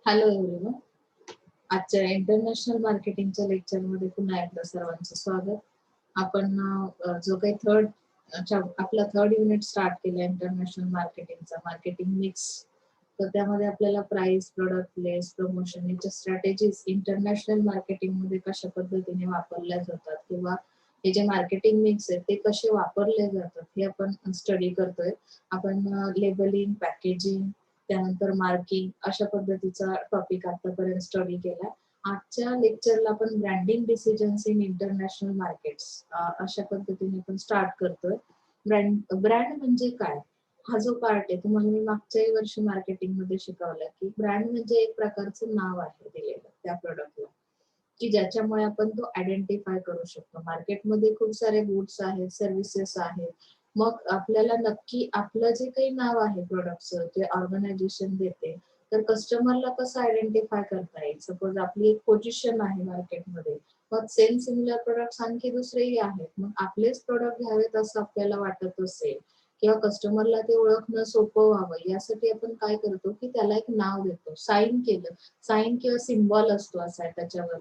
Hello everyone. आजच्या international मार्केटिंगच्या लेक्चरमध्ये पुन्हा एकदा सर्वांचं स्वागत. आपण जो काही आपला थर्ड युनिट स्टार्ट केला इंटरनॅशनल मार्केटिंगचा, मार्केटिंग मिक्स. तर त्यामध्ये आपल्याला प्राइस, प्रोडक्ट प्लेस, प्रमोशन याच्या स्ट्रॅटेजीज इंटरनॅशनल मार्केटिंग मध्ये कशा पद्धतीने वापरल्या जातात किंवा हे जे मार्केटिंग मिक्स आहे ते कसे वापरले जातात हे आपण स्टडी करतोय. आपण लेबलिंग, पॅकेजिंग, त्यानंतर मार्किंग अशा पद्धतीचा टॉपिक आतापर्यंत स्टडी केला. आजच्या लेक्चरला आपण branding decisions in international markets अशा पद्धतीने आपण स्टार्ट करतोय. ब्रँड म्हणजे काय हा जो पार्ट आहे तुम्हाला मी मागच्याही वर्षी मार्केटिंग मध्ये शिकवलं की ब्रँड म्हणजे एक प्रकारचं नाव आहे दिलेलं त्या प्रोडक्टला, की ज्याच्यामुळे आपण तो आयडेंटिफाय करू शकतो. मार्केटमध्ये खूप सारे गुड्स आहेत, सर्व्हिसेस आहेत. मग आपल्याला नक्की आपलं जे काही नाव आहे प्रोडक्टचं जे ऑर्गनायझेशन देते, तर कस्टमरला कसं आयडेंटिफाय करता येईल. सपोज आपली एक पोझिशन आहे मार्केटमध्ये, मग सेम सिमिलर प्रोडक्ट्स आणखी दुसरेही आहेत, मग आपलेच प्रोडक्ट घ्यावेत असं आपल्याला वाटत असेल किंवा कस्टमरला ते ओळखणं सोपं व्हावं यासाठी आपण काय करतो की त्याला एक नाव देतो. साईन किंवा सिम्बॉल असतो असा त्याच्यावर,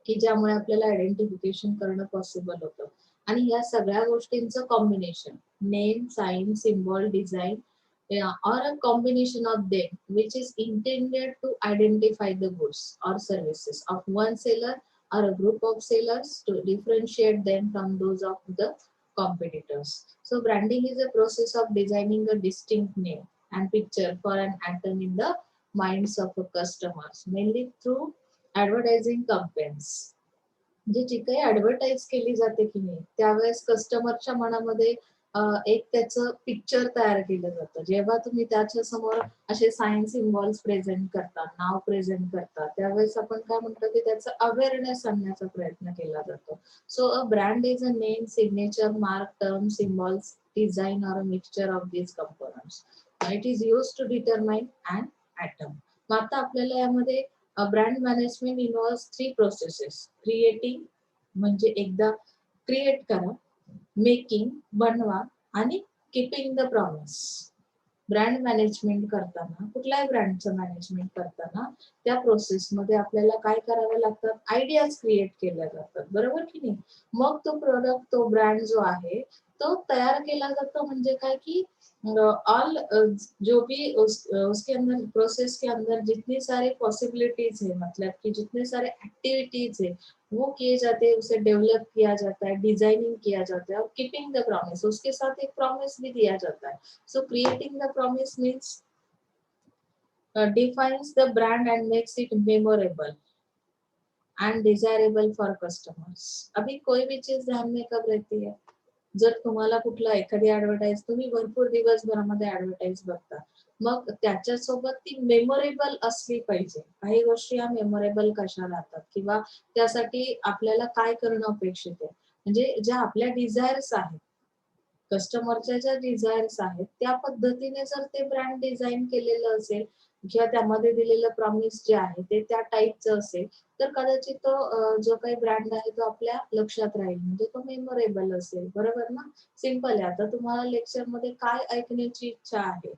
की ज्यामुळे आपल्याला आयडेंटिफिकेशन करणं पॉसिबल होतं. आणि या सगळ्या गोष्टींचं combination, name, sign, symbol, design or a combination of them which is intended to identify the goods or services of one seller or a group of sellers to differentiate them from those of the competitors. So branding is a process of designing a distinct name and picture for an item in the minds of a customers, mainly through advertising campaigns. म्हणजे जी काही advertise केली जाते की नाही त्यावेळेस कस्टमरच्या मनामध्ये एक त्याचं पिक्चर तयार केलं जातं. जेव्हा तुम्ही त्याच्या समोर असे साइन सिम्बॉल्स प्रेझेंट करता, नाव प्रेझेंट करता, त्यावेळेस आपण काय म्हणतो की त्याचं अवेअरनेस आणण्याचा प्रयत्न केला जातो. So a brand is a name, signature, mark, term, symbols, design or a mixture of these components. It is use to determine and atom. मग आता आपल्याला यामध्ये brand management involves 3 processes. Creating म्हणजे एकदा क्रिएट करा, मेकिंग बनवा आणि keeping the promise. Brand management करताना, कुठल्याही ब्रँडचं मॅनेजमेंट करताना त्या प्रोसेसमध्ये आपल्याला काय करावे लागतात, आयडियाज क्रिएट केल्या जातात, बरोबर की नाही. मग तो प्रोडक्ट, तो ब्रँड जो आहे तो तयार केला जातो. म्हणजे काय की ऑल जो भी उसके अंदर प्रोसेस के अंदर जितनी सारी पॉसिबिलिटीज है, मतलब कि जितने सारे एक्टिविटीज है वो किए जाते हैं, उसे डेवलप किया जाता है, डिजाइनिंग किया जाता है और कीपिंग द प्रॉमिस, उसके साथ एक प्रॉमिस भी दिया जाता है. So creating the promise means defines the brand and makes it memorable and desirable for customers. अभी कोई भी चीज ध्यान में कब रहती है, जर तुम्हाला कुठला एखादी ऍडव्हर्टाईज तुम्ही भरपूर दिवसभरामध्ये ऍडव्हर्टाईज बघता, मग त्याच्यासोबत ती मेमोरेबल असली पाहिजे. काही गोष्टी या मेमोरेबल कशा राहतात किंवा त्यासाठी आपल्याला काय करणं अपेक्षित आहे, म्हणजे ज्या आपल्या डिझायर्स आहेत, कस्टमरच्या ज्या डिझायर्स आहेत त्या पद्धतीने जर ते ब्रँड डिझाईन केलेलं असेल किंवा त्यामध्ये दिलेलं प्रॉमिस जे आहे ते त्या टाईपचं असेल, तर कदाचित तो जो काही ब्रँड आहे तो आपल्या लक्षात राहील, म्हणजे तो मेमोरेबल असेल, बरोबर ना. सिंपल आहे. आता तुम्हाला लेक्चर मध्ये काय ऐकण्याची इच्छा आहे,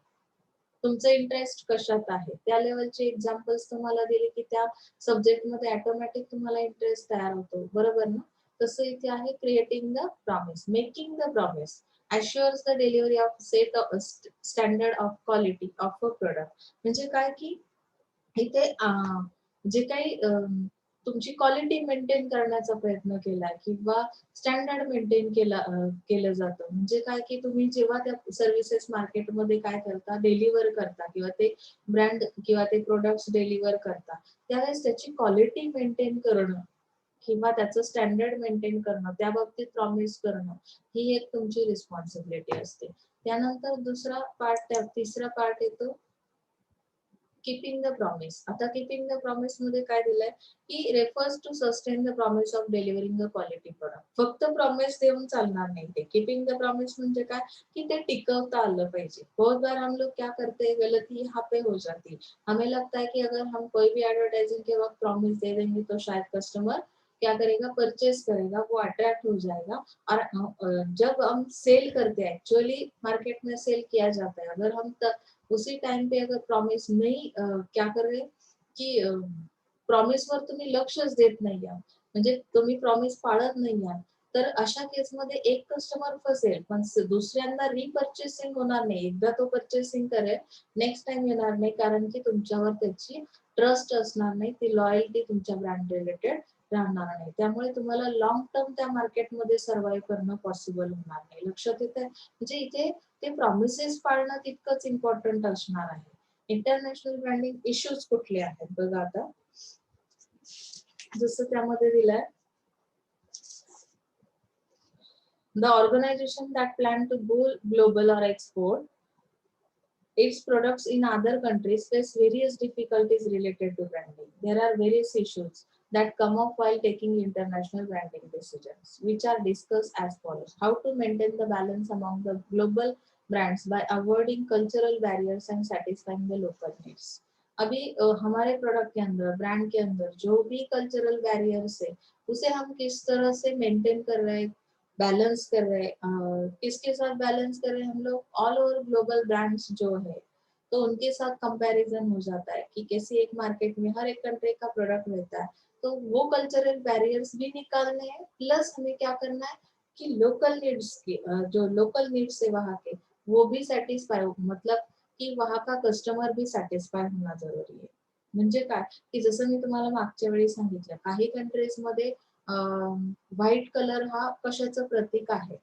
तुमचं इंटरेस्ट कशात आहे, त्या लेवलचे एक्झाम्पल्स तुम्हाला दिले की त्या सब्जेक्ट मध्ये ऑटोमॅटिक तुम्हाला इंटरेस्ट तयार होतो, बरोबर ना. तसं इथे आहे creating the promise, making the promise assures the delivery of set of standard of quality of a product. म्हणजे काय की इथे जे काही तुमची क्वालिटी मेंटेन करण्याचा प्रयत्न केला किंवा स्टँडर्ड मेंटेन केलं जातं. म्हणजे काय की तुम्ही जेव्हा त्या सर्व्हिसेस मार्केटमध्ये काय करता, डेलिव्हर करता किंवा ते ब्रँड किंवा ते प्रोडक्ट्स डेलिव्हर करता, त्यावेळेस त्याची क्वालिटी मेंटेन करणं किंवा त्याचं स्टँडर्ड मेंटेन करणं, त्या बाबतीत प्रॉमिस करणं, ही एक तुमची रिस्पॉन्सिबिलिटी असते. त्यानंतर तिसरा पार्ट येतो कीपिंग द प्रॉमिस. आता कीपिंग द प्रॉमिस मध्ये काय दिलंय की refers to sustain the promise of delivering the quality product. फक्त प्रॉमिस देऊन चालणार नाही ते. कीपिंग द प्रॉमिस म्हणजे काय की ते टिकवता आलं पाहिजे. बहुत बार हम लोग क्या करते हैं, गलती यहाँ पे हो जाती है. हमें लगता है कि अगर हम कोई भी एडवर्टाइजिंग के वक्त प्रॉमिस दे देंगे तो शायद कस्टमर क्या करेगा, परचेस करेगा, वो अट्रैक्ट हो जाएगा. और जब हम सेल करते हैं, एक्चुअली मार्केट में सेल किया जाता है, अगर हम उसी टाइम पे अगर प्रॉमिस नहीं क्या कर रहे की प्रॉमिसवर तुम्ही लक्षच देत नाही आहात, म्हणजे तुम्ही प्रॉमिस पाळत नाही आहात, तर अशा केसमध्ये एक कस्टमर फसेल, पण दुसऱ्यांदा रिपर्चेसिंग होणार नाही. एकदा तो पर्चेसिंग करेल, नेक्स्ट टाइम येणार नाही, कारण की तुमच्यावर त्याची ट्रस्ट असणार नाही, ती लॉयल्टी तुमच्या ब्रँड रिलेटेड राहणार नाही. त्यामुळे तुम्हाला लॉंग टर्म त्या मार्केटमध्ये सर्व्हाइव्ह करणं पॉसिबल होणार नाही. लक्षात येतंय? म्हणजे इथे ते प्रॉमिसेस पाळणं तितकंच इम्पॉर्टंट असणार आहे. इंटरनॅशनल ब्रँडिंग इश्यूज कुठले आहेत बघा आता. जसं त्यामध्ये दिलंय, the organization that plan to go global or export its products in other countries face various difficulties related to branding. There are various issues that come up while taking international branding decisions, which are discussed as follows. How to maintain the balance among the global brands by avoiding cultural barriers and satisfying the local needs. अभी हमारे product के अंदर, brand के अंदर जो भी cultural barriers है, उसे हम किस तरह से maintain कर रहे हैं, बैलेंस कर रहे हैं, किसके साथ बैलेंस कर रहे हैं हम लोग, ऑल ओवर ग्लोबल ब्रांड्स जो है, तो उनके साथ कंपैरिजन हो जाता है कि कैसे एक मार्केट में हर एक कंट्री का प्रोडक्ट रहता है, तो वो कल्चरल बैरियर्स भी निकालने हैं, प्लस हमें क्या करना है कि लोकल नीड्स के जो लोकल नीड्स है वहाँ के, वो भी सेटिस्फाई हो, मतलब की वहाँ का कस्टमर भी सॅटिस्फाय होणं जरुरी आहे. म्हणजे काय की जसं मी तुम्हाला मागच्या वेळी सांगितलं, काही कंट्रीज मध्ये व्हाइट कलर हा कशाचं प्रतीक आहे.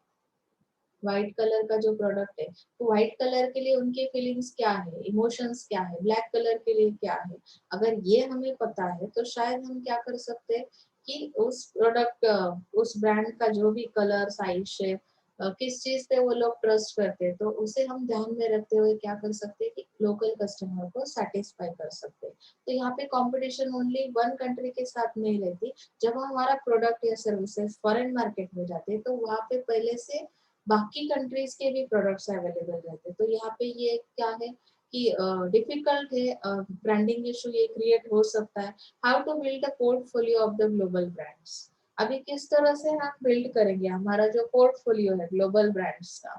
व्हाइट कलर का जो प्रोडक्ट है, तो व्हाइट कलर के लिए उनके फीलिंग्स क्या है, इमोशंस क्या है, ब्लैक कलर के लिए क्या है, अगर ये हमें पता है तो शायद हम क्या कर सकते हैं कि उस प्रोडक्ट, उस ब्रांड का जो भी कलर, साइज, शेप, किस चीज पे वो लोग ट्रस्ट करते हैं, तो उसे हम ध्यान में रखते हुए क्या कर सकते हैं कि लोकल कस्टमर को सेटिस्फाई कर सकते हैं. तो यहाँ पे कंपटीशन ओनली वन कंट्री के साथ नहीं रहती. जब हमारा प्रोडक्ट या सर्विसेज फॉरेन मार्केट में जाते हैं तो वहाँ पे पहले से बाकी कंट्रीज के भी प्रोडक्ट्स अवेलेबल रहते हैं. तो यहाँ पे ये क्या है कि डिफिकल्ट है, ब्रांडिंग इशू ये क्रिएट हो सकता है. How to build a portfolio of the global brands. अभी किस तरह से हम बिल्ड करेंगे हमारा जो पोर्टफोलियो है ग्लोबल ब्रांड्स का,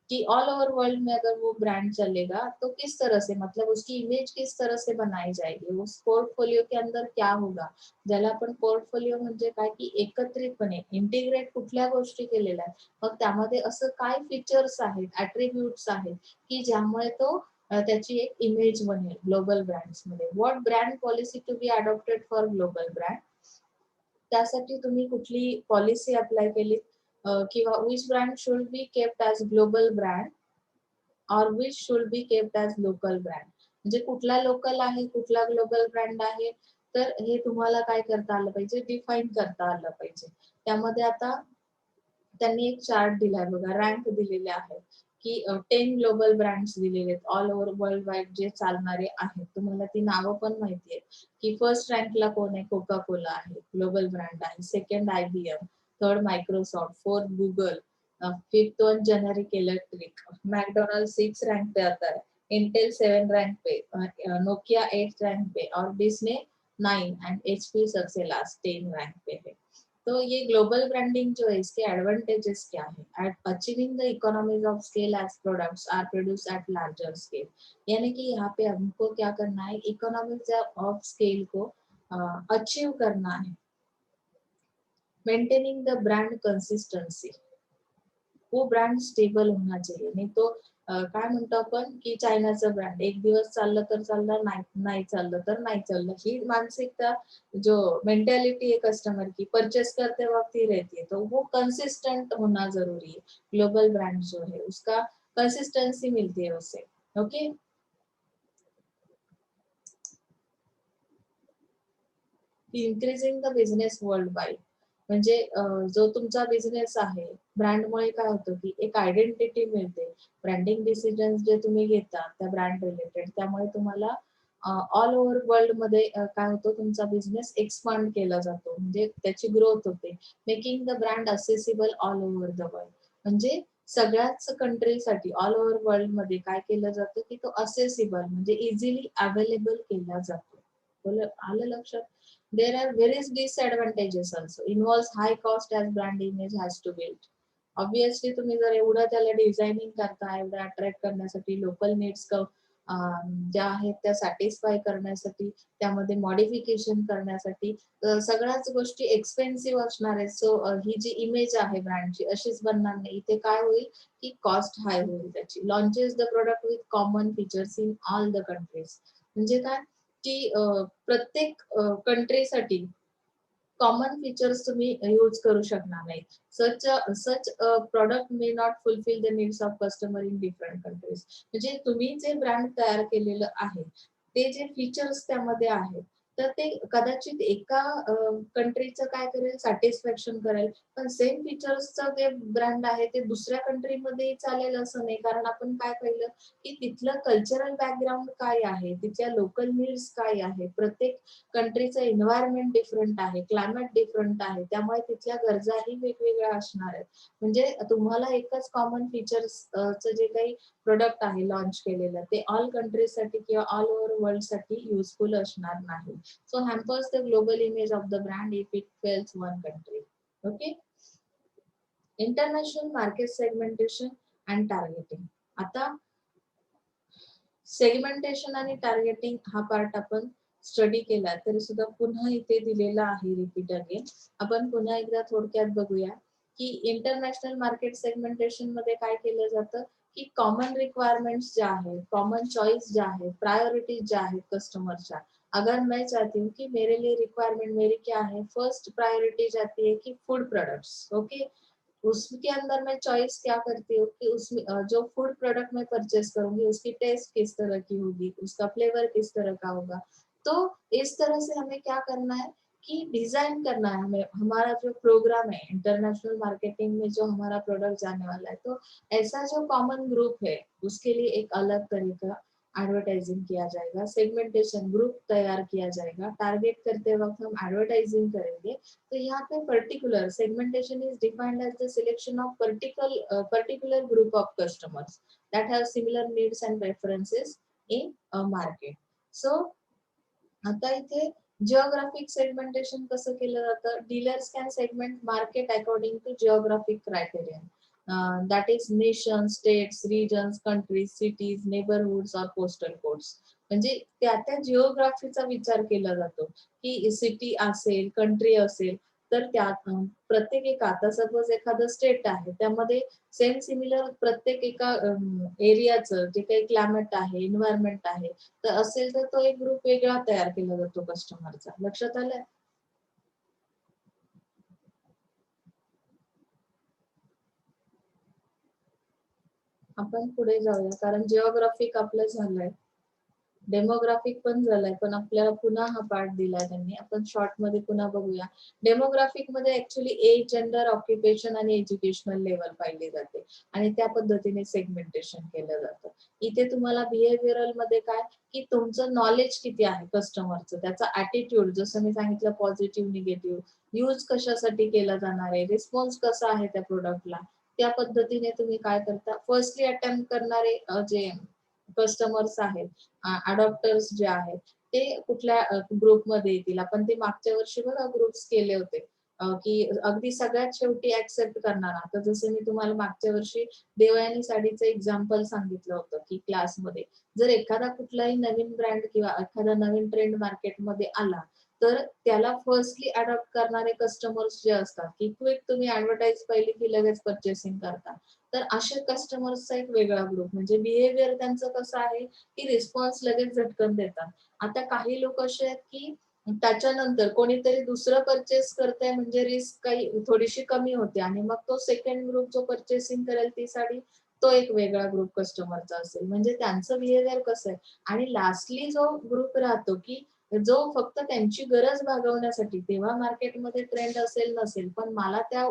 कि ऑल ओवर वर्ल्ड में अगर वो ब्रांड चलेगा तो किस तरह से, मतलब उसकी इमेज किस तरह से बनाई जाएगी, उस पोर्टफोलियो के अंदर क्या होगा, ज्याला आपण पोर्टफोलिओ म्हणजे काय की एकत्रितपणे इंटिग्रेट कुठल्या गोष्टी केलेल्या आहेत, मग त्यामध्ये असं काय फीचर्स आहेत, ऍट्रिब्यूट्स आहेत की ज्यामुळे तो त्याची एक इमेज बनेल ग्लोबल ब्रँड्स मध्ये. What brand policy to be adopted for global brand, त्यासाठी तुम्ही कुठली पॉलिसी अप्लाय केली, किंवा which brand should be kept as global brand और which should be kept as local brand. म्हणजे कुठला लोकल आहे, कुठला ग्लोबल ब्रँड आहे, तर हे तुम्हाला काय करता आलं पाहिजे, डिफाईन करता आलं पाहिजे. त्यामध्ये आता त्यांनी एक चार्ट दिलाय बघा, रँक दिलेले आहे की 10 ग्लोबल ब्रँड्स दिलेले आहेत ऑल ओव्हर वर्ल्ड वाईड जे चालणारे आहेत. तुम्हाला ती नावं पण माहिती आहेत की फर्स्ट रँकला कोण आहे, कोका कोला आहे, ग्लोबल ब्रँड आहे. Second IBM, third Microsoft, fourth Google, fifth one generic electric, McDonald 6 rank पे आता है, इंटेल 7 रैंक पे, नोकिया 8 रैंक पे और डिस्ने 9 एंड HP सबसे लास्ट 10 रैंक पे है. तो ये ग्लोबल ब्रांडिंग जो है इसके एडवांटेजेस क्या है, at achieving the economies of scale as products are produce at larger scale. यानी कि यहाँ पे हमको क्या करना है, इकोनॉमीज ऑफ स्केल को अचीव करना है. मेंटेनिंग द ब्रांड कंसिस्टन्सी, वो ब्रँड स्टेबल होना चाहिए. नाही तो काय म्हणतो आपण की चायनाचं ब्रँड एक दिवस चाललं तर चाललं, नाही नाही चाललं तर नाही चाललं, ही मानसिकता जो मेंटेलिटी है कस्टमर की परचेस करते वक्त ही रहती है, तो वो कंसिस्टेंट होना जरूरी है. ग्लोबल ब्रांड जो है उसका कंसिस्टेंसी मिलती है उससे. Okay, increasing the business world wide, म्हणजे जो तुमचा बिझनेस आहे, ब्रँडमुळे काय होतं की एक आयडेंटिटी मिळते. ब्रँडिंग डिसिजन्स जे तुम्ही घेता त्या ब्रँड रिलेटेड, त्यामुळे तुम्हाला ऑल ओव्हर वर्ल्ड मध्ये काय होतं, तुमचा बिझनेस एक्सपांड केला जातो, म्हणजे त्याची ग्रोथ होते. Making the brand accessible all over the world, म्हणजे सगळ्याच कंट्रीसाठी ऑल ओव्हर वर्ल्ड मध्ये काय केलं जातं की तो असेसिबल म्हणजे इझिली अवेलेबल केला जातो. आलं लक्षात. There are various disadvantages also. Involves high cost as brand image has to build. Obviously तुम्ही जर एवढं त्याला डिझायनिंग करता, एवढं अट्रॅक्ट करण्यासाठी लोकल नीड्स ज्या आहेत त्या सॅटिस्फाय करण्यासाठी, त्यामध्ये मॉडिफिकेशन करण्यासाठी सगळ्याच गोष्टी एक्सपेन्सिव्ह असणार आहेत. सो ही जी इमेज आहे ब्रँडची अशीच बनणार नाही. इथे काय होईल की कॉस्ट हाय होईल त्याची. Launches the product with common features in all the countries. म्हणजे काय की प्रत्येक कंट्रीसाठी कॉमन फीचर्स तुम्ही यूज करू शकणार नाही. Such product may not fulfil the needs of customer in different countries. म्हणजे तुम्ही जे ब्रँड तयार केलेलं आहे ते जे फीचर्स त्यामध्ये आहेत तर ते कदाचित एका कंट्रीचं काय करेल सॅटिस्फॅक्शन करेल, पण सेम फीचर्सचं जे ब्रँड आहे ते दुसऱ्या कंट्रीमध्ये चालेल असं नाही. कारण आपण काय पाहिलं की तिथलं कल्चरल बॅकग्राऊंड काय आहे, तिथल्या लोकल नीड्स काय आहे, प्रत्येक कंट्रीचं एन्व्हायरमेंट डिफरंट आहे, क्लायमेट डिफरंट आहे, त्यामुळे तिथल्या गरजाही वेगवेगळ्या असणार आहेत. म्हणजे तुम्हाला एकच कॉमन फीचर्स जे काही प्रोडक्ट आहे लॉन्च केलेलं ते ऑल कंट्रीजसाठी किंवा ऑल ओव्हर वर्ल्ड साठी युजफुल असणार नाही. So hampers the global image of the brand if it fails one country. Okay. International market segmentation and targeting. आता सेगमेंटेशन आणि टार्गेटिंग हा पार्ट आपण स्टडी केला तरी सुद्धा पुन्हा इथे दिलेला आहे रिपीट अगेन. आपण पुन्हा एकदा थोडक्यात बघूया की इंटरनॅशनल मार्केट सेगमेंटेशन मध्ये काय केलं जातं की कॉमन रिक्वायरमेंट्स ज्या आहेत, कॉमन चॉइस ज्या आहेत, प्रायोरिटीज ज्या आहेत कस्टमरच्या, अगर मैं चाहती हूँ कि मेरे लिए रिक्वायरमेंट मेरी क्या है, फर्स्ट प्रायोरिटी जाती है कि फूड प्रोडक्ट्स. ओके. उसके अंदर मैं चॉइस क्या करती हूँ कि उसमें जो फूड प्रोडक्ट मैं परचेज करूंगी उसकी टेस्ट किस तरह की होगी, उसका फ्लेवर किस तरह का होगा. तो इस तरह से हमें क्या करना है कि डिजाइन करना है हमें. हमारा जो प्रोग्राम है इंटरनेशनल मार्केटिंग में जो हमारा प्रोडक्ट जाने वाला है तो ऐसा जो कॉमन ग्रुप है उसके लिए एक अलग तरीका एडवर्टाइजिंग किया जाएगा, सेगमेंटेशन ग्रुप तैयार किया जाएगा. टारगेट करते वक्त हम एडवर्टाइजिंग करेंगे. तो यहाँ पे particular segmentation is defined as the selection of particular group of customers that have similar needs and preferences in a market. So आता इथे जिओग्राफिक सेगमेंटेशन कसं केलं जातं. Dealers can segment market according to geographic criterion. That is nation, states, regions, countries, cities, neighbourhoods और postal codes. म्हणजे त्या त्या जिओग्राफीचा विचार केला जातो की सिटी असेल, कंट्री असेल तर त्यात प्रत्येक एक आता सपोज एखादं स्टेट आहे त्यामध्ये सेम सिमिलर प्रत्येक एका एरियाचं जे काही क्लायमेट आहे, एन्व्हायरमेंट आहे तर असेल तर तो एक ग्रुप वेगळा तयार केला जातो कस्टमरचा. लक्षात आलंय? आपण पुढे जाऊया कारण जिओग्राफिक आपलं झालंय, डेमोग्राफिक पण झालंय, पण आपल्याला पुन्हा हा पार्ट दिलाय त्यांनी. आपण शॉर्ट मध्ये पुन्हा बघूया. डेमोग्राफिक मध्ये ऍक्च्युली एज, जेंडर, ऑक्युपेशन आणि एज्युकेशनल लेवल पाहिली जाते आणि त्या पद्धतीने सेगमेंटेशन केलं जातं. इथे तुम्हाला बिहेव्हिअरल मध्ये काय की तुमचं नॉलेज किती आहे कस्टमरचं, त्याचा ऍटिट्यूड जसं मी सांगितलं पॉझिटिव्ह, निगेटिव्ह, यूज कशासाठी केला जाणार आहे, रिस्पॉन्स कसा आहे त्या प्रोडक्टला, त्या पद्धतीने तुम्ही काय करता. फर्स्टली अटेम्प्ट करणारे जे कस्टमर्स आहेत, अडॉप्टर्स जे आहेत ते कुठल्या ग्रुपमध्ये येतील. आपण ते मागच्या वर्षी बघा ग्रुप्स केले होते की अगदी सगळ्यात शेवटी ऍक्सेप्ट करणार. आता जसं मी तुम्हाला मागच्या वर्षी देवयानी साडीचं एक्झाम्पल सांगितलं होतं की क्लासमध्ये जर एखादा कुठलाही नवीन ब्रँड किंवा एखादा नवीन ट्रेंड मार्केटमध्ये आला तर त्याला फर्स्टली अडॉप्ट करणारे कस्टमर्स जे असतात की क्विक तुम्ही ऍडव्हर्टाईज पाहिली की लगेच परचेसिंग करता, तर अशा कस्टमर्सचा एक वेगळा ग्रुप. म्हणजे बिहेवियर त्यांचं कसं आहे की रिस्पॉन्स लगेच झटकन देतात. आता काही लोक असे आहेत की त्याच्यानंतर कोणीतरी दुसरं परचेस करतंय म्हणजे रिस्क काही थोडीशी कमी होते आणि मग तो सेकंड ग्रुप जो परचेसिंग करेल ती साडी तो एक वेगळा ग्रुप कस्टमरचा असेल. म्हणजे त्यांचं बिहेवियर कसं आहे. आणि लास्टली जो ग्रुप राहतो की जो फक्त त्यांची गरज भागवण्यासाठी, तेव्हा मार्केटमध्ये ट्रेंड असेल नसेल पण मला त्या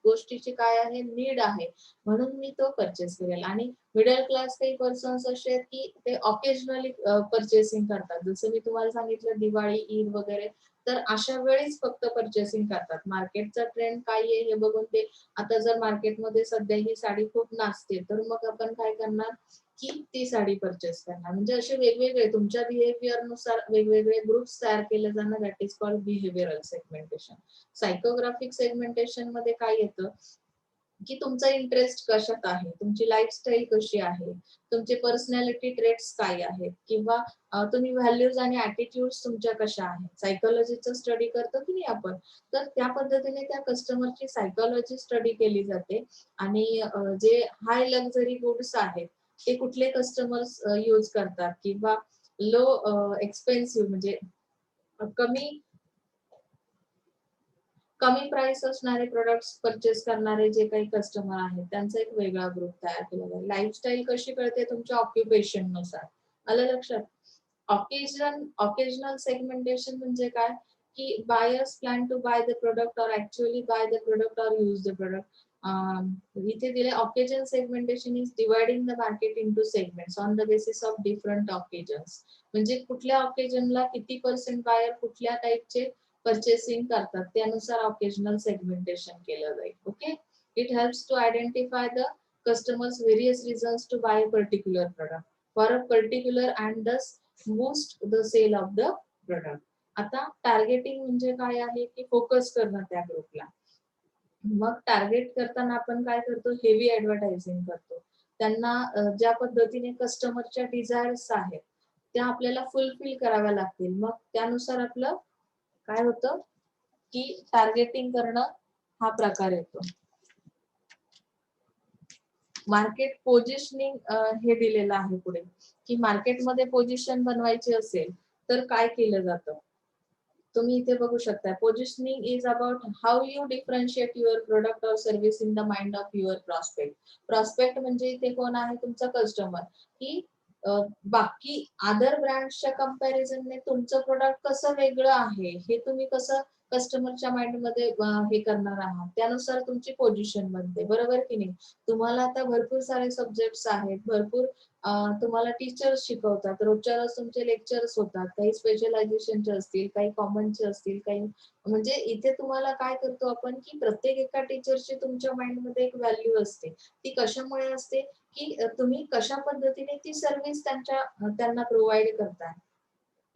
गोष्टीची काय आहे नीड आहे म्हणून मी तो परचेस करेल. आणि मिडल क्लास काही पर्सन्स असे आहेत की ते ऑकेजनली परचेसिंग करतात. जसं मी तुम्हाला सांगितलं दिवाळी, ईद वगैरे, तर अशा वेळेस फक्त परचेसिंग करतात. मार्केटचा ट्रेंड काय आहे हे बघून ते, आता जर मार्केटमध्ये सध्या ही साडी खूप नाचते तर मग आपण काय करणार की ती साडी परचेस करणार. म्हणजे असे वेगवेगळे तुमच्या बिहेवियर नुसार वेगवेगळे ग्रुप्स तयार केले जाणार. That is called behavioural segmentation. Psychographic segmentation मध्ये काय येतं की तुमचा इंटरेस्ट कशात आहे, तुमची लाईफस्टाईल कशी आहे, तुमचे पर्सनॅलिटी ट्रेट्स काय आहेत, किंवा तुम्ही व्हॅल्यूज आणि ऍटिट्यूड्स तुमच्या कशा आहेत. सायकोलॉजीचा स्टडी करतो की नाही आपण, तर त्या पद्धतीने त्या कस्टमरची सायकोलॉजी स्टडी केली जाते. आणि जे हाय लक्झरी गुड्स आहेत ते कुठले कस्टमर्स यूज करतात, किंवा लो एक्सपेन्सिव्ह म्हणजे कमी कमी प्राइस असणारे प्रोडक्ट्स परचेस करणारे जे काही कस्टमर आहेत त्यांचा एक वेगळा ग्रुप तयार केला जाईल. लाईफस्टाईल कशी कळते तुमच्या ऑक्युपेशन नुसार. आलं लक्षात? ऑकेजनल सेगमेंटेशन म्हणजे काय, की buyers plan to buy the product or actually buy the product or use the product. इथे दिले occasion segmentation is dividing the market into segments on the basis of different occasions. म्हणजे कुठल्या ऑकेजनला किती percent buyer कुठल्या टाईपचे purchasing करतात त्यानुसार occasional segmentation केलं जाईल. Okay, it helps to identify the customers various reasons to buy a particular product for a particular and thus boost the sale of the product. आता टार्गेटिंग म्हणजे काय आहे की फोकस करणं त्या ग्रुपला. मग टार्गेट करताना आपण काय करतो, हेवी ऍडव्हर्टायझिंग करतो. त्यांना ज्या पद्धतीने कस्टमरच्या डिझायर्स आहेत त्या आपल्याला फुलफिल कराव्या लागतील. मग त्यानुसार आपलं काय होतं की टार्गेटिंग करणं हा प्रकार येतो. मार्केट पोझिशनिंग हे दिलेलं आहे पुढे, की मार्केटमध्ये पोझिशन बनवायची असेल तर काय केलं जातं. तुम्ही इथे बघू शकता, positioning is about how you differentiate your product or service in the mind of your prospect. Prospect म्हणजे इथे कोण आहे, तुमचा कस्टमर. की बाकी अदर ब्रँड्सच्या कंपॅरिझनने तुमचं प्रोडक्ट कसं वेगळं आहे हे तुम्ही कसं कस्टमरच्या माइंड मध्ये हे करणार आहात, त्यानुसार तुमची पोझिशन बनते. बरोबर की नाही. तुम्हाला आता भरपूर सारे सब्जेक्ट्स आहेत, भरपूर तुम्हाला टीचर्स शिकवतात, रोजच्या रोज तुमचे लेक्चर्स होतात, काही स्पेशलायझेशनचे असतील, काही कॉमनचे असतील, काही म्हणजे इथे तुम्हाला काय करतो आपण की प्रत्येक एका टीचरची तुमच्या माइंडमध्ये एक व्हॅल्यू असते. ती कशामुळे असते की तुम्ही कशा पद्धतीने ती सर्व्हिस त्यांना प्रोव्हाइड करताय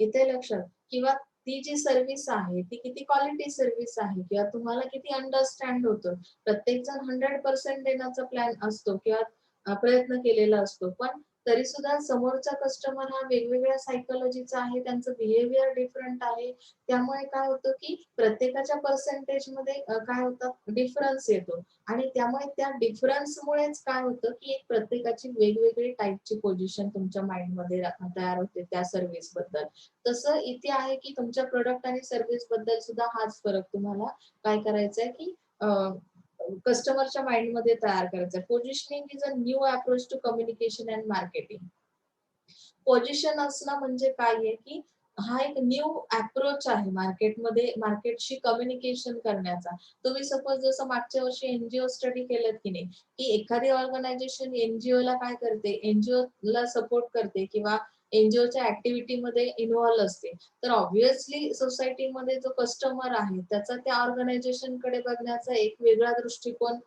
इथे लक्षात. किंवा ती जी सर्व्हिस आहे ती किती क्वालिटी सर्व्हिस आहे, किंवा तुम्हाला किती अंडरस्टँड होतं. प्रत्येक जण 100% देण्याचा प्लॅन असतो किंवा प्रयत्न केलेला असतो, पण तरी सुद्धा समोरचा कस्टमर हा वेगवेगळ्या सायकोलॉजीचा आहे, त्यांचं बिहेवियर डिफरंट आहे. त्यामुळे काय होतं की प्रत्येकाच्या पर्सेंटेज मध्ये काय होतं, डिफरन्स येतो. आणि त्यामुळे त्या डिफरन्समुळेच काय होतं की एक प्रत्येकाची वेगवेगळी टाईपची पोझिशन तुमच्या माइंडमध्ये तयार होते त्या सर्व्हिस बद्दल. तसं इथे आहे की तुमच्या प्रोडक्ट आणि सर्व्हिस बद्दल सुद्धा हाच फरक तुम्हाला काय करायचा आहे की कस्टमरच्या माइंड मध्ये तयार करायचं. Positioning is a new approach to communication and marketing. Position असणं म्हणजे काय आहे की हा एक न्यू अप्रोच आहे मार्केटमध्ये, मार्केटशी कम्युनिकेशन करण्याचा. तुम्ही सपोज जसं मागच्या वर्षी एनजीओ स्टडी केलं की नाही, की एखादी ऑर्गनायझेशन एनजीओ ला काय करते, एनजीओ ला सपोर्ट करते किंवा एनजीओच्या ऍक्टिव्हिटीमध्ये इन्व्हॉल्व असते. तर ऑब्व्हियसली सोसायटीमध्ये जो कस्टमर आहे त्याचा त्या ऑर्गनायझेशन कडे बघण्याचा एक वेगळा दृष्टिकोन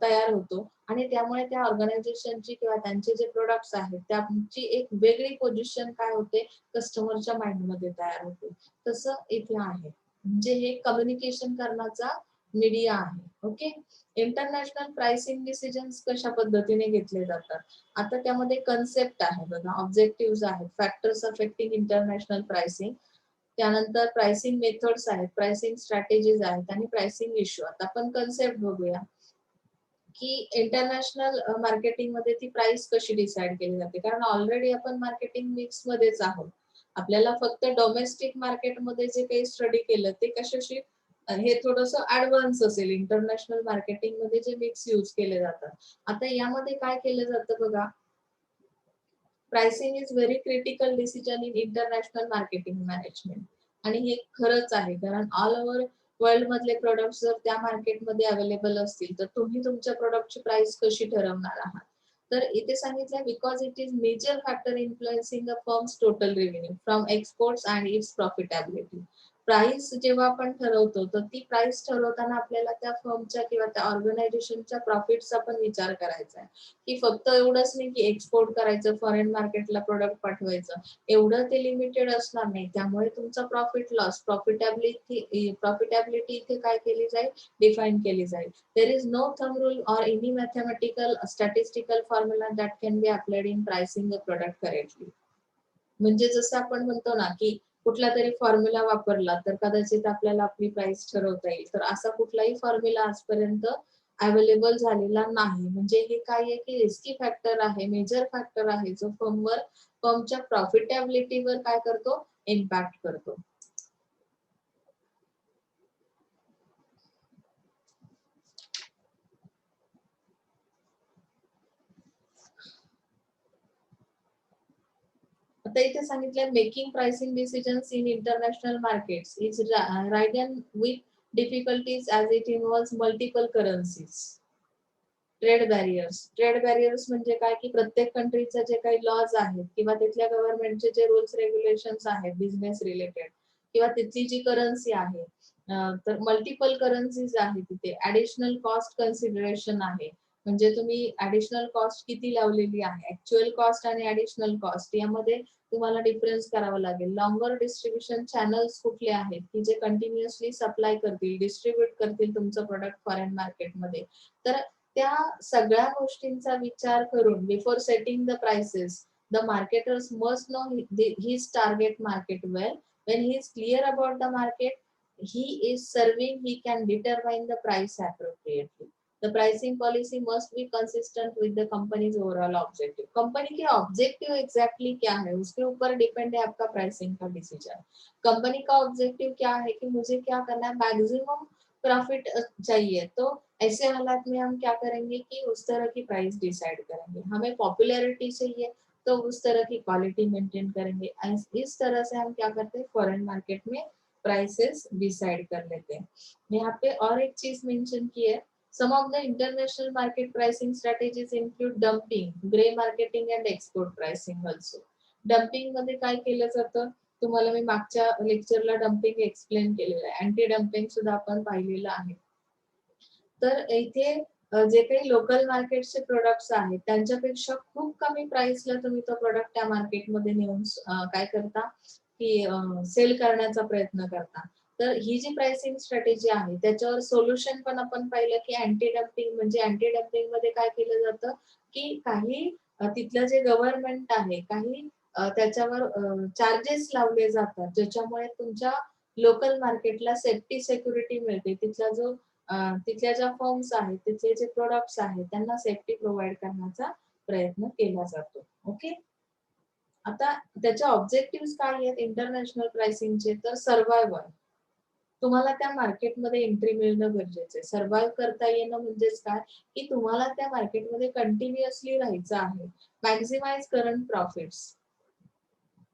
तयार होतो. आणि त्यामुळे त्या ऑर्गनायझेशनची किंवा त्यांचे जे प्रोडक्ट्स आहेत त्यांची एक वेगळी पोझिशन काय होते, कस्टमरच्या माइंड मध्ये तयार होते. तसं इथे आहे. म्हणजे हे कम्युनिकेशन करण्याचा मीडिया आहे. ओके. इंटरनॅशनल प्राइसिंग डिसिजन्स कशा पद्धतीने घेतले जातात. आता त्यामध्ये कन्सेप्ट आहे बघा, ऑब्जेक्टिव्ह आहेत, फॅक्टर्स अफेक्टिंग इंटरनॅशनल प्राइसिंग, त्यानंतर प्राइसिंग मेथड्स आहेत, प्राइसिंग स्ट्रॅटेजीज आहेत आणि प्राइसिंग इश्यू. आता आपण कन्सेप्ट बघूया की इंटरनॅशनल मार्केटिंग मध्ये ती प्राइस कशी डिसाइड केली जाते. कारण ऑलरेडी आपण मार्केटिंग मिक्स मध्येच आहोत. आपल्याला फक्त डोमेस्टिक मार्केटमध्ये जे काही स्टडी केलं ते कशाशी हे थोडंसं ऍडव्हान्स असेल. इंटरनॅशनल मार्केटिंग मध्ये जे मिक्स यूज केले जातात. आता यामध्ये काय केलं जातं बघा, pricing is very critical decision in international marketing management. आणि हे खरंच आहे, कारण ऑल ओव्हर वर्ल्ड मधले प्रोडक्ट्स जर त्या मार्केटमध्ये अवेलेबल असतील तर तुम्ही तुमच्या प्रोडक्टची प्राइस कशी ठरवणार आहात. तर इथे सांगितलं, because it is major factor influencing a firm's total revenue from exports and its profitability. Price जेव्हा आपण ठरवतो तर ती प्राइस ठरवताना आपल्याला त्या फर्मच्या किंवा त्या ऑर्गनायझेशनच्या प्रॉफिटचा पण विचार करायचा आहे, की फक्त एवढंच नाही की एक्सपोर्ट करायचं, फॉरेन मार्केटला प्रोडक्ट पाठवायचं, एवढं ते लिमिटेड असणार नाही. त्यामुळे तुमचा प्रॉफिट लॉस, प्रॉफिटॅबिलिटी इथे काय केली जाईल, डिफाईन केली जाईल. There is no thumb rule or any mathematical statistical formula that can be applied in pricing a product correctly. म्हणजे जसं आपण म्हणतो ना, की कुठला तरी फॉर्म्युला वापरला तर कदाचित आपल्याला आपली प्राइस ठरवता येईल. तर असा कुठलाही फॉर्म्युला आजपर्यंत अवेलेबल झालेला नाही. म्हणजे हे काय आहे, की रिस्की फॅक्टर आहे, मेजर फॅक्टर आहे, जो फर्मच्या प्रॉफिटेबिलिटीवर काय करतो, इम्पॅक्ट करतो. आता इथे सांगितलंय making pricing decisions in international markets is ridden with difficulties as it involves multiple currencies. Trade barriers म्हणजे काय, की प्रत्येक कंट्रीचे जे काही लॉज आहेत किंवा तिथल्या गव्हर्नमेंटचे जे रूल्स रेग्युलेशन्स आहेत बिझनेस रिलेटेड किंवा तिथली जी करन्सी आहे, तर मल्टिपल करन्सीज आहे तिथे. ऍडिशनल कॉस्ट कन्सिडरेशन आहे, म्हणजे तुम्ही ऍडिशनल कॉस्ट किती लावलेली आहे, ऍक्च्युअल कॉस्ट आणि ऍडिशनल कॉस्ट यामध्ये तुम्हाला डिफरन्स करावा लागेल. लॉंगर डिस्ट्रीब्युशन चॅनल्स कुठले आहेत की जे कंटिन्युअसली सप्लाय करतील, डिस्ट्रीब्युट करतील तुमचं प्रोडक्ट फॉरेन मार्केटमध्ये. तर त्या सगळ्या गोष्टींचा विचार करून before setting the prices the marketers must know his target market well. when he is clear about the market he is serving, he can determine the price appropriately. The pricing policy must be consistent with the company's overall objective. Company K objective exactly क्या है उसके ऊपर depend है आपका pricing का decision. Company का objective क्या है कि मुझे क्या करना है, मैक्सिमम प्रॉफिट चाहिए, तो ऐसे हालात में हम क्या करेंगे कि उस तरह की प्राइस डिसाइड करेंगे. हमें पॉपुलैरिटी चाहिए तो उस तरह की क्वालिटी मेंटेन करेंगे. इस तरह से हम क्या करते हैं, फॉरेन मार्केट में प्राइसेस डिसाइड कर लेते हैं. यहाँ पे और एक चीज मेंशन की है, some of the international market pricing strategies include dumping, gray marketing and export pricing also. Dumping मध्ये काय केलं जातं, तुम्हाला मी मागच्या लेक्चरला डम्पिंग एक्सप्लेन केलेलं आहे, अँटी डम्पिंग सुद्धा आपण पाहिलेलं आहे. तर इथे जे काही लोकल मार्केटचे प्रोडक्ट्स आहेत त्यांच्यापेक्षा खूप कमी प्राइसला तुम्ही तो प्रोडक्ट त्या मार्केटमध्ये नेऊन काय करता, की सेल करण्याचा प्रयत्न करता. तर ही जी प्राइसिंग स्ट्रॅटेजी आहे त्याच्यावर सोल्युशन पण आपण पाहिलं, की अँटी डम्पिंग. म्हणजे अँटी डम्पिंग मध्ये काय केलं जातं, की काही तिथलं जे गव्हर्नमेंट आहे काही त्याच्यावर चार्जेस लावले जातात, ज्याच्यामुळे तुमच्या लोकल मार्केटला सेफ्टी सिक्युरिटी मिळते. तिथल्या ज्या फर्म्स आहेत, तिथले जे प्रोडक्ट्स आहेत त्यांना सेफ्टी प्रोव्हाइड करण्याचा प्रयत्न केला जातो. ओके. आता त्याचे ऑब्जेक्टिव्ह काय आहेत इंटरनॅशनल प्राइसिंगचे, तर सर्व्हायव्हल. तुम्हाला त्या मार्केटमध्ये एंट्री मिळणं गरजेचं आहे. सर्व्हाइव्ह करता येणं म्हणजेच काय, की तुम्हाला त्या मार्केटमध्ये कंटिन्युअसली राहायचं आहे. Maximise current profits.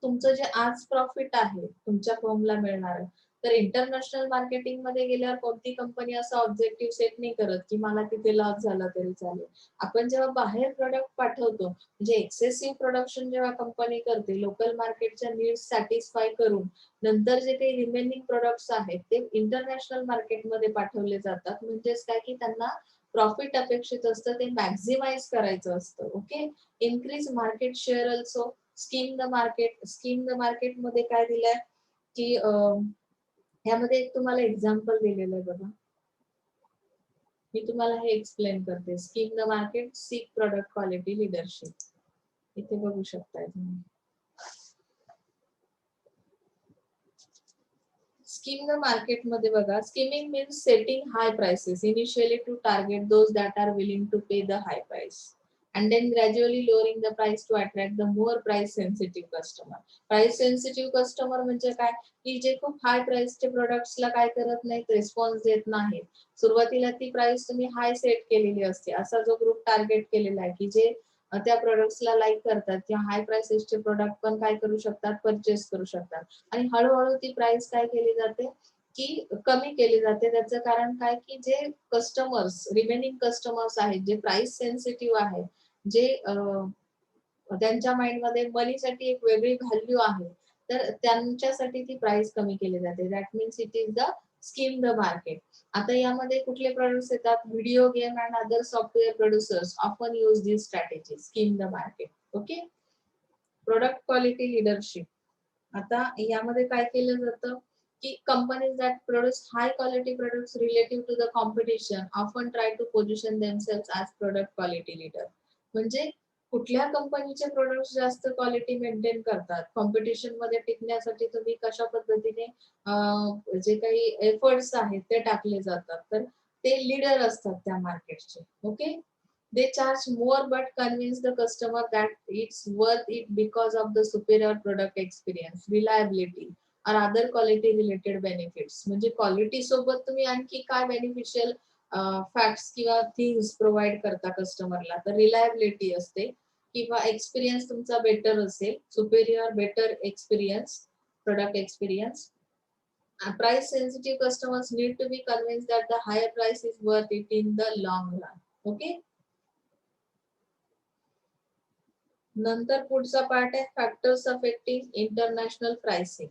तुमचं जे आज प्रॉफिट आहे तुमच्या फर्मला मिळणार, तर इंटरनॅशनल मार्केटिंग मध्ये गेल्यावर कोणती कंपनी असा ऑब्जेक्टिव्ह सेट नाही करत की मला तिथे लॉस झाला तरी चालेल. आपण जेव्हा बाहेर प्रोडक्ट पाठवतो, म्हणजे एक्सेसिव्ह प्रोडक्शन जेव्हा कंपनी करते लोकल मार्केटच्या नीड्स सॅटिस्फाय करून, नंतर जे काही रिमेनिंग प्रोडक्ट्स आहेत ते इंटरनॅशनल मार्केटमध्ये पाठवले जातात. म्हणजेच काय, की त्यांना प्रॉफिट अपेक्षित असतं, ते मॅक्झिमाइज करायचं असतं. Okay. Increase market share also. Scheme the market मध्ये काय दिलंय, की ह्यामध्ये एक तुम्हाला एक्झाम्पल दिलेलं आहे बघा. मी तुम्हाला हे एक्सप्लेन करते. Skim the market, seek product quality leadership. इथे बघू शकताय तुम्ही. स्कीम द मार्केट मध्ये बघा, skimming means setting high prices initially to target those that are willing to pay the high price and then gradually lowering the price to attract the more price sensitive customer. Price sensitive customer म्हणजे काय, की जे खूप हाय प्राइसचे प्रोडक्ट्सला काय करत नाहीत, response देत नाहीत. सुरुवातीला ती प्राइस तुम्ही हाय सेट केलेली असते, असा जो ग्रुप टार्गेट केलेला आहे, की जे त्या प्रोडक्ट्सला लाईक करतात किंवा हाय प्राइसेसचे प्रोडक्ट पण काय करू शकतात, परचेस करू शकतात. आणि हळूहळू ती प्राइस काय केली जाते, की कमी केली जाते. त्याचं कारण काय, की जे कस्टमर्स, रिमेनिंग कस्टमर्स आहेत जे प्राइस सेन्सिटिव्ह आहेत, जे त्यांच्या माइंडमध्ये मनीसाठी एक वेगळी व्हॅल्यू आहे, तर त्यांच्यासाठी ती प्राइस कमी केली जाते. That means it is the skim the market. आता यामध्ये कुठले प्रोडक्ट्स येतात? Video game and other software producers often use this strategy skim the market. Okay. Product quality leadership. आता यामध्ये काय केलं जातं की companies that produce high quality products relative to the competition often try to position themselves as product quality leader. म्हणजे कुठल्या कंपनीचे products जास्त क्वालिटी मेंटेन करतात, कॉम्पिटिशन मध्ये टिकण्यासाठी तुम्ही कशा पद्धतीने जे काही एफर्ट्स आहेत ते टाकले जातात, तर ते लीडर असतात त्या मार्केटचे. Okay. They charge more but convince the customer that it's worth it because of the superior product experience, reliability or other quality related benefits. म्हणजे क्वालिटी सोबत तुम्ही आणखी काय बेनिफिशियल फॅक्ट्स किंवा थिंग्स प्रोव्हाइड करता कस्टमरला? तर रिलायबिलिटी असते किंवा एक्सपिरियन्स तुमचा बेटर असेल, superior better experience, product experience. Price sensitive customers need to be convinced that the higher price is worth it in the long run. Okay. नंतर पुढचा पार्ट आहे फॅक्टर्स अफेक्टिंग इंटरनॅशनल प्राइसिंग.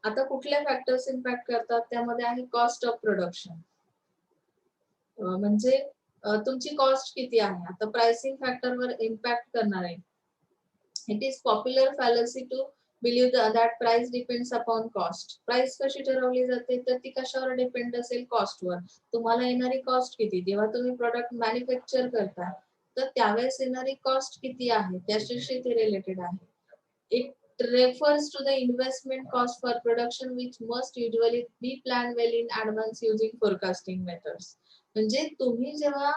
आता कुठले factors impact करतात? त्यामध्ये आहे cost of production. म्हणजे तुमची कॉस्ट किती आहे. आता प्राइसिंग फॅक्टरवर इम्पॅक्ट करणार आहे. It is popular fallacy to believe that price depends upon cost. Price कशी ठरवली जाते? तर ती कशावर डिपेंड असेल? कॉस्टवर. तुम्हाला येणारी कॉस्ट किती, जेव्हा तुम्ही प्रोडक्ट मॅन्युफॅक्चर करता तर त्यावेळेस येणारी कॉस्ट किती आहे त्याच्याशी ते रिलेटेड आहे. It refers to the investment cost for production which must usually be planned well in advance using forecasting methods. म्हणजे तुम्ही जेव्हा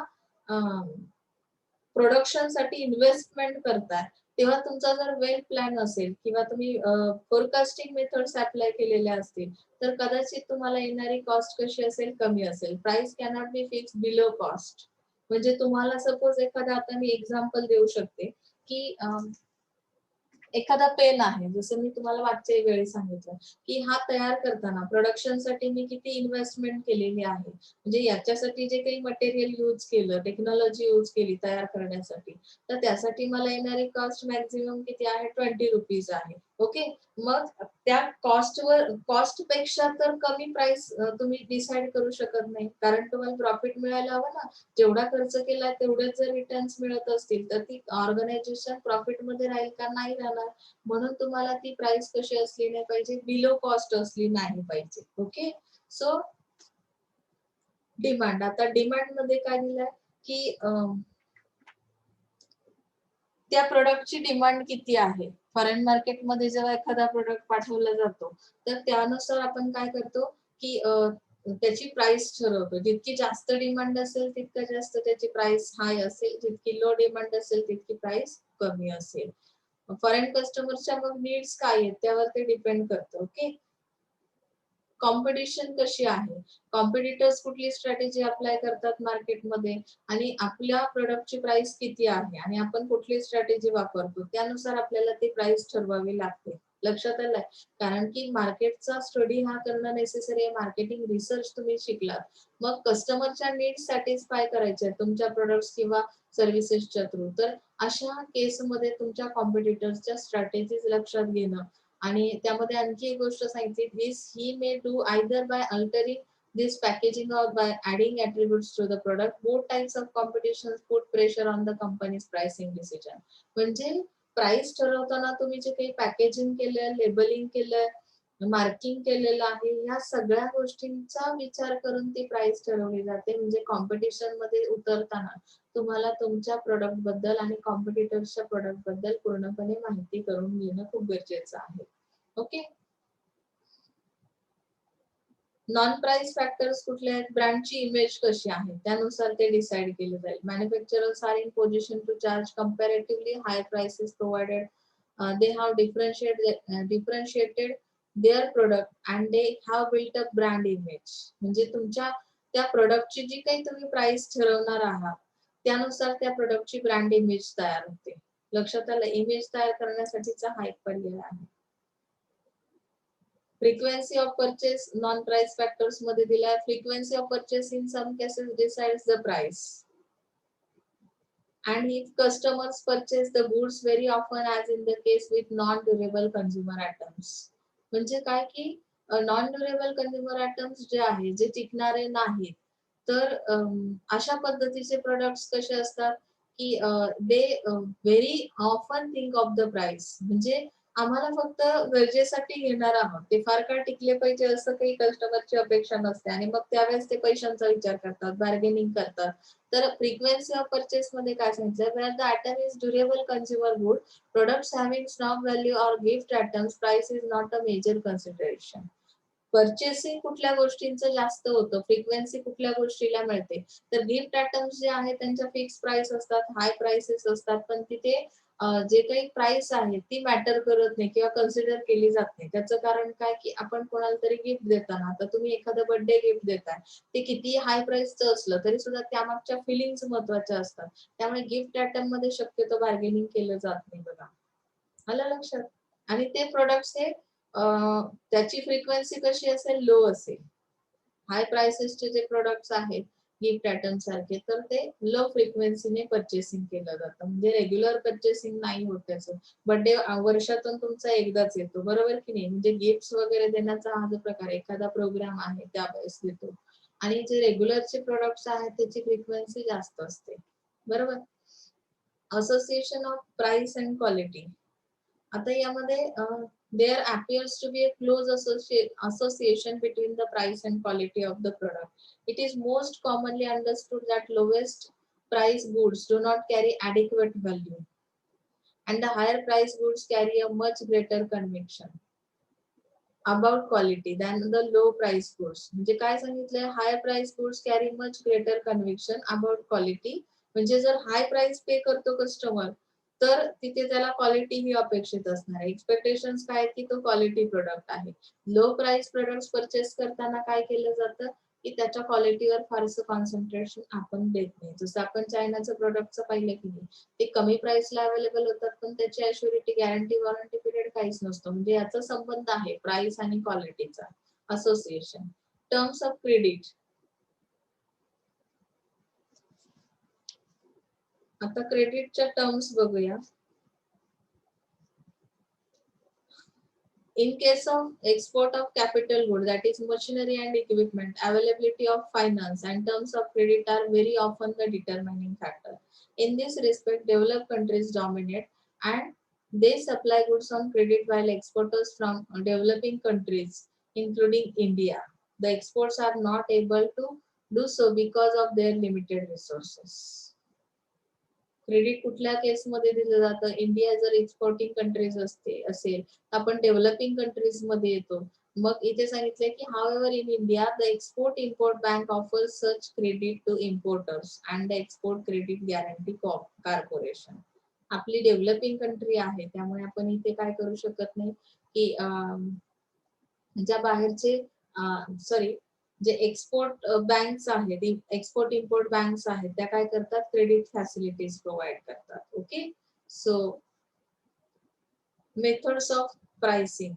प्रोडक्शन साठी इन्व्हेस्टमेंट करताय तेव्हा तुमचा जर वेल प्लॅन असेल किंवा तुम्ही फोरकास्टिंग मेथड्स अप्लाय केलेल्या असतील तर कदाचित तुम्हाला येणारी कॉस्ट कशी असेल? कमी असेल. Price cannot be fix below cost. म्हणजे तुम्हाला सपोज एखादा, आता मी एक्झाम्पल देऊ शकते की एखादा पेन आहे, जसं मी तुम्हाला मागच्या वेळी सांगितलं की हा तयार करताना प्रोडक्शनसाठी मी किती इन्व्हेस्टमेंट केलेली आहे, म्हणजे याच्यासाठी जे काही मटेरियल यूज केलं, टेक्नॉलॉजी यूज केली तयार करण्यासाठी, तर त्यासाठी मला येणारी कॉस्ट मॅक्झिमम किती आहे? 20 रुपीज आहे. ओके. मग त्या कॉस्ट पेक्षा तर कमी प्राइस तुम्ही डिसाइड करू शकत नाही, कारण तुम्हाला प्रॉफिट मिळायला हवं ना. जेवढा खर्च केला तेवढेच जर रिटर्न्स मिळत असतील तर ती ऑर्गनायझेशन प्रॉफिट मध्ये राहील का? नाही राहणार. म्हणून तुम्हाला ती प्राइस कशी असली नाही पाहिजे? बिलो कॉस्ट असली नाही पाहिजे. ओके. So demand. आता डिमांड मध्ये काय दिलंय की त्या प्रोडक्टची डिमांड किती आहे. फॉरेन मार्केटमध्ये जेव्हा एखादा प्रोडक्ट पाठवला जातो तर त्यानुसार आपण काय करतो की त्याची प्राइस ठरवतो. जितकी जास्त डिमांड असेल तितका जास्त त्याची प्राइस हाय असेल, जितकी लो डिमांड असेल तितकी प्राइस कमी असेल. फॉरेन कस्टमरच्या मग नीड्स काय आहेत त्यावर ते डिपेंड करतं. ओके. कॉम्पिटिशन कशी आहे, कॉम्पिटिटर्स कुठली स्ट्रॅटेजी अप्लाय करतात मार्केटमध्ये आणि आपल्या प्रोडक्टची प्राइस किती आहे आणि आपण कुठली स्ट्रॅटेजी वापरतो त्यानुसार आपल्याला ती प्राइस ठरवावी लागते. लक्षात आलंय? कारण की मार्केटचा स्टडी हा करणं नेसेसरी आहे. मार्केटिंग रिसर्च तुम्ही शिकलात, मग कस्टमरच्या नीड्स सॅटिस्फाय करायच्या तुमच्या प्रोडक्ट्स किंवा सर्व्हिसेसच्या थ्रू, तर अशा केसमध्ये तुमच्या कॉम्पिटिटर्सच्या स्ट्रॅटेजीज लक्षात घेणं. आणि त्यामध्ये आणखी एक गोष्ट सांगितली, this he may do either by altering this packaging or by adding attributes to the product. Both types of competitions put pressure on the company's pricing decision. म्हणजे प्राइस ठरवताना तुम्ही जे काही पॅकेजिंग केलंय, लेबलिंग केलंय, मार्किंग केलेलं आहे, या सगळ्या गोष्टींचा विचार करून ती प्राइस ठरवली जाते. म्हणजे कॉम्पिटिशन मध्ये उतरताना तुम्हाला तुमच्या प्रोडक्ट बद्दल आणि कॉम्पिटिटर्सच्या प्रोडक्ट बद्दल पूर्णपणे माहिती करून घेणं खूप गरजेचं आहे. ओके. नॉन प्राइस फॅक्टर्स कुठले आहेत? ब्रँडची इमेज कशी आहे त्यानुसार ते डिसाइड केले जाईल. Manufacturers are in position to charge comparatively high prices provided they have differentiated their product and they have built up brand image. म्हणजे तुमच्या त्या प्रोडक्टची जी काही तुम्ही प्राइस ठरवणार आहात त्यानुसार त्या प्रोडक्टची ब्रँड इमेज तयार होते. लक्षात आलं? इमेज तयार करण्यासाठीचा हा एक पर्याय आहे. Frequency of purchase non price factors मध्ये दिलाय. Frequency of purchase in some cases decides the price and if customers purchase the goods very often as in the case with non-durable consumer items. म्हणजे काय की non durable consumer items जे आहे जे टिकणारे नाहीत तर अशा पद्धतीचे प्रोडक्ट्स कसे असतात की they very often think of the price म्हणजे आम्हाला फक्त गरजेसाठी घेणार आहोत ते फार काळ टिकले पाहिजे असं काही कस्टमरची अपेक्षा नसते आणि मग त्यावेळेस ते पैशांचा विचार करतात बार्गेनिंग करतात तर फ्रिक्वेन्सी ऑफ परचेस मध्ये काय सांगितलं where the item is durable consumer good products having snob value or gift items price is not a major consideration purchasing कुठल्या गोष्टींचं जास्त होतं फ्रिक्वेन्सी कुठल्या गोष्टीला मिळते तर गिफ्ट आयटम्स जे आहेत त्यांच्या फिक्स प्राइस असतात हाय प्राइसेस असतात पण तिथे जे काही प्राइस आहे ती मॅटर करत नाही किंवा कन्सिडर केली जात नाही त्याचं कारण काय की आपण कोणाला तरी गिफ्ट देताना आता तुम्ही एखादं बर्थडे गिफ्ट देताय ते किती हाय प्राइसचं असलं तरी सुद्धा त्यामागच्या फिलिंग्स महत्वाच्या असतात त्यामुळे गिफ्ट आयटम मध्ये शक्यतो बार्गेनिंग केलं जात नाही बघा आलं लक्षात आणि ते प्रोडक्ट्स हे त्याची फ्रिक्वेन्सी कशी असेल लो असेल हाय प्राइसेसचे जे प्रोडक्ट्स आहेत गिफ्ट आयटम सारखे तर ते लो फ्रिक्वेन्सीने परचेसिंग केलं जातं म्हणजे रेग्युलर परचेसिंग नाही होत त्याचं बर्थडे वर्षातून तुमचा एकदाच येतो बरोबर की नाही म्हणजे गिफ्ट वगैरे देण्याचा हा जो प्रकार एखादा प्रोग्राम आहे त्यावेळेस देतो आणि जे रेग्युलरचे प्रोडक्ट्स आहेत त्याची फ्रिक्वेन्सी जास्त असते बरोबर association of price and quality आता यामध्ये there appears to be a close association between the price and quality of the product. It is most commonly understood that lowest price goods do not carry adequate value and the higher price goods carry a much greater conviction about quality than the low price goods. म्हणजे काय सांगितलंय higher price goods carry much greater conviction about quality म्हणजे जर हाय price पे करतो customer तर तिथे त्याला quality ही अपेक्षित असणार आहे एक्सपेक्टेशन्स काय की तो क्वालिटी प्रोडक्ट आहे लो प्राइस प्रोडक्ट्स परचेस करताना काय केलं जातं की त्याच्या क्वालिटीवर फारसं कॉन्सन्ट्रेशन आपण देत नाही जसं आपण चायनाचं प्रोडक्टचं पाहिलं की नाही ते कमी प्राइसला अवेलेबल होतात पण त्याची ॲश्युरिटी गॅरंटी वॉरंटी पिरियड काहीच नसतो म्हणजे याचा संबंध आहे प्राइस आणि क्वालिटीचा असोसिएशन टर्म्स ऑफ क्रेडिट आता क्रेडिटच्या टर्म्स बघूया in case of export of capital good that is machinery and equipment availability of finance and terms of credit are very often the determining factor in this respect developed countries dominate and they supply goods on credit while exporters from developing countries including India the exports are not able to do so because of their limited resources credit कुठल्या केसमध्ये दिलं जातं India जर exporting countries असेल तर आपण developing countries मध्ये येतो मग इथे सांगितलंय की however in India the export import bank offers such credit to importers and the export credit guarantee corporation आपली डेव्हलपिंग कंट्री आहे त्यामुळे आपण इथे काय करू शकत नाही की ज्या बाहेरचे सॉरी जे एक्सपोर्ट बँक्स आहेत एक्सपोर्ट इम्पोर्ट बँक्स आहेत त्या काय करतात क्रेडिट फॅसिलिटीज प्रोव्हाइड करतात okay so methods of pricing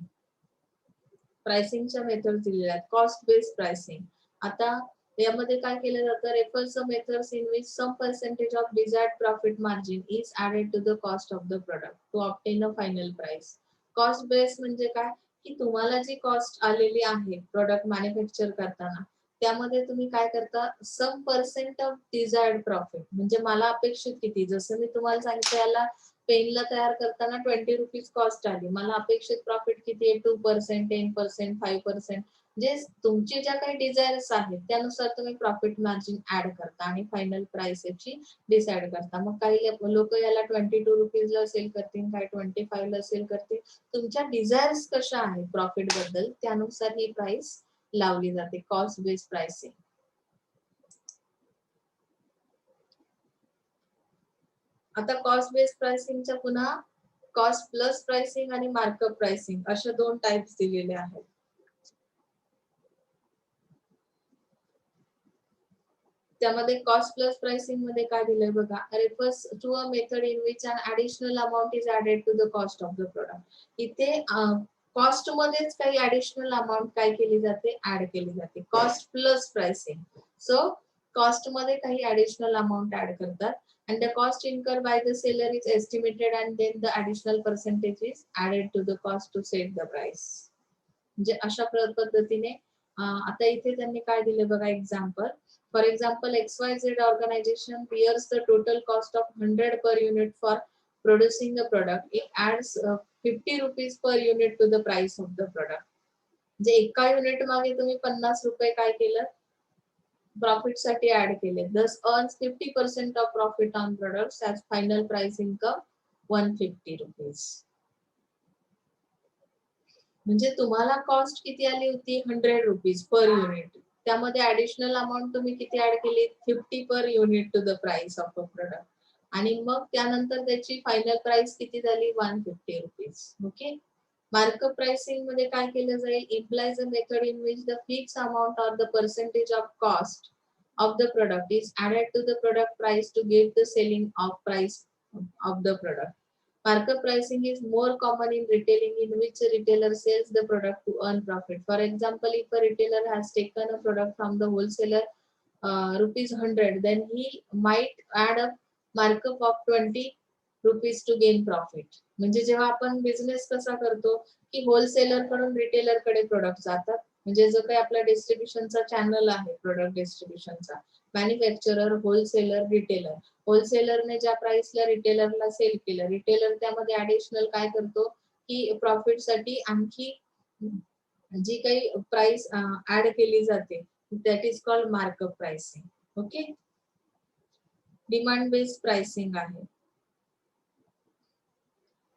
प्राइसिंगच्या मेथड दिलेल्या आहेत कॉस्ट बेस्ड प्राइसिंग आता यामध्ये काय केलं जातं refers the methods in which some percentage of desired profit margin is added to the cost of the product to obtain a final price cost based म्हणजे काय की तुम्हाला जी कॉस्ट आलेली आहे प्रोडक्ट मॅन्युफॅक्चर करताना त्यामध्ये तुम्ही काय करता सम पर्सेंट ऑफ डिझायर्ड प्रॉफिट म्हणजे मला अपेक्षित किती जसं मी तुम्हाला सांगितलं याला पेनला तयार करताना 20 रुपीज कॉस्ट आली मला अपेक्षित प्रॉफिट किती आहे 2% 10% 5% जे तुमची ज्या काही डिझायर्स आहेत त्यानुसार तुम्ही प्रॉफिट मार्जिन ऍड करता आणि फायनल प्राइस याची डिसाइड करता मग काही लोक याला 22 रुपीजला सेल करतील काही 25 ला सेल करतील तुमच्या डिझायर्स कशा आहेत प्रॉफिट बद्दल त्यानुसार ही प्राइस लावली जाते कॉस्ट बेस्ड प्राइसिंग आता कॉस्ट बेस्ड प्राइसिंगच्या पुन्हा कॉस्ट प्लस प्राइसिंग आणि मार्कअप प्राइसिंग अशा दोन टाइप्स दिलेले आहेत त्यामध्ये कॉस्ट प्लस प्राइसिंग मध्ये काय दिलंय बघा refers to a method in which an additional amount is added to the cost of the product इथे कॉस्ट मध्येच काही ऍडिशनल अमाउंट काय केली जाते ऍड केली जाते cost plus pricing so cost मध्ये काही ऍडिशनल अमाऊंट ऍड करतात and the cost incurred by the seller is estimated and then the additional percentage is added to the cost to set the price. म्हणजे अशा पद्धतीने आता इथे त्यांनी काय दिले बघा example. For example XYZ organization bears the total cost of 100 per unit for producing the product. It adds 50 rupees per unit to the price of the product. म्हणजे एका युनिट मागे तुम्ही 50 रुपये काय केलं, प्रॉफिट साठी ऍड केले. Thus earns 50% of profit on products as final price income 150 rupees. म्हणजे तुम्हाला कॉस्ट किती आली होती 100 रुपीज पर युनिट. त्यामध्ये ऍडिशनल अमाऊंट तुम्ही किती ऍड केली 50 per unit to the price of a product. आणि मग त्यानंतर त्याची फायनल प्राइस किती झाली 150 रुपीज. ओके. मार्कअप प्राइसिंग मध्ये काय केलं जाईल, implies a method in which the fix amount और the percentage of cost of the product is added to the product price to give the selling of price of the product. Markup pricing is more common in retailing, in which a retailer sells the product to earn profit. For example, if a retailer has taken a product from the wholesaler rupees 100, then he might add a markup of 20 rupees to gain profit. म्हणजे जेव्हा आपण business कसा करतो की wholesaler कडून retailer कडे product जातात, म्हणजे जो काही आपला डिस्ट्रीब्युशनचा चॅनल आहे प्रोडक्ट डिस्ट्रीब्युशनचा, मॅन्युफॅक्चरर, होलसेलर, रिटेलर. होलसेलरने ज्या प्राइसला रिटेलरला सेल केलं, रिटेलर त्यामध्ये ऍडिशनल काय करतो की प्रॉफिट साठी आणखी जी काही प्राइस ऍड केली जाते that is called markup pricing. Okay. Demand based pricing आहे.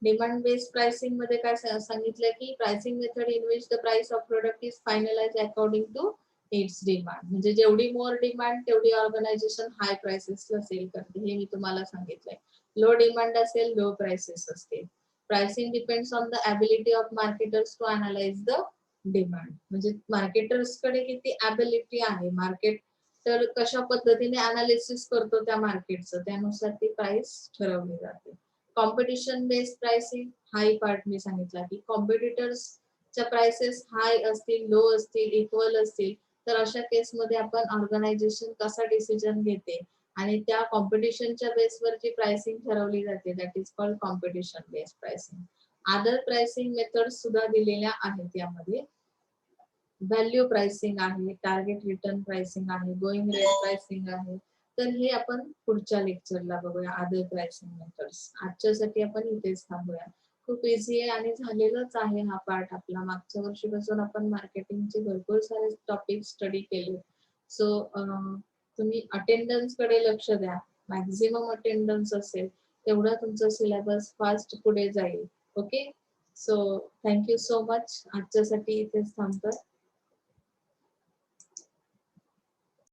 डिमांड बेस्ड प्राइसिंग मध्ये काय सांगितलं की pricing method in which the price of product is finalize according to its demand. म्हणजे जेवढी मोर डिमांड तेवढी ऑर्गनायझेशन हाय प्राइसेसला सेल करते, हे मी तुम्हाला सांगितलंय. लो डिमांड असेल लो प्राइसेस असतील. Pricing depends on the ability of marketers to analyse the demand. म्हणजे मार्केटर्स कडे किती ॲबिलिटी आहे, मार्केट तर कशा पद्धतीने अनालिसिस करतो त्या मार्केटचं, त्यानुसार ती प्राइस ठरवली जाते. कॉम्पिटिशन बेस्ड प्राइसिंग, हाय पार्ट मी सांगितला की कॉम्पिटिटर्सच्या प्राइसेस हाय असतील, लो असतील, इक्वल असतील, तर अशा केसमध्ये आपण ऑर्गनायझेशन कसा डिसिजन घेते आणि त्या कॉम्पिटिशनच्या बेसवर जी प्राइसिंग ठरवली जाते that is called competition based pricing. Other pricing methods सुद्धा दिलेल्या आहेत यामध्ये. व्हॅल्यू प्राइसिंग आहे, टार्गेट रिटर्न प्राइसिंग आहे, गोइंग रेट प्राइसिंग आहे. तर हे आपण पुढच्या लेक्चरला बघूया अदर प्राइसिंग मेथड्स. आजच्यासाठी आपण इथेच थांबूया. खूप इझी आहे आणि झालेलाच आहे हा पार्ट आपला. मागच्या वर्षीपासून आपण मार्केटिंगचे भरपूर सारे टॉपिक स्टडी केले. सो तुम्ही अटेंडन्स कडे लक्ष द्या. मॅक्झिमम अटेंडन्स असेल तेवढा तुमचा सिलेबस फास्ट पुढे जाईल. Okay. So thank you so much. आजच्यासाठी इथेच थांबतोय.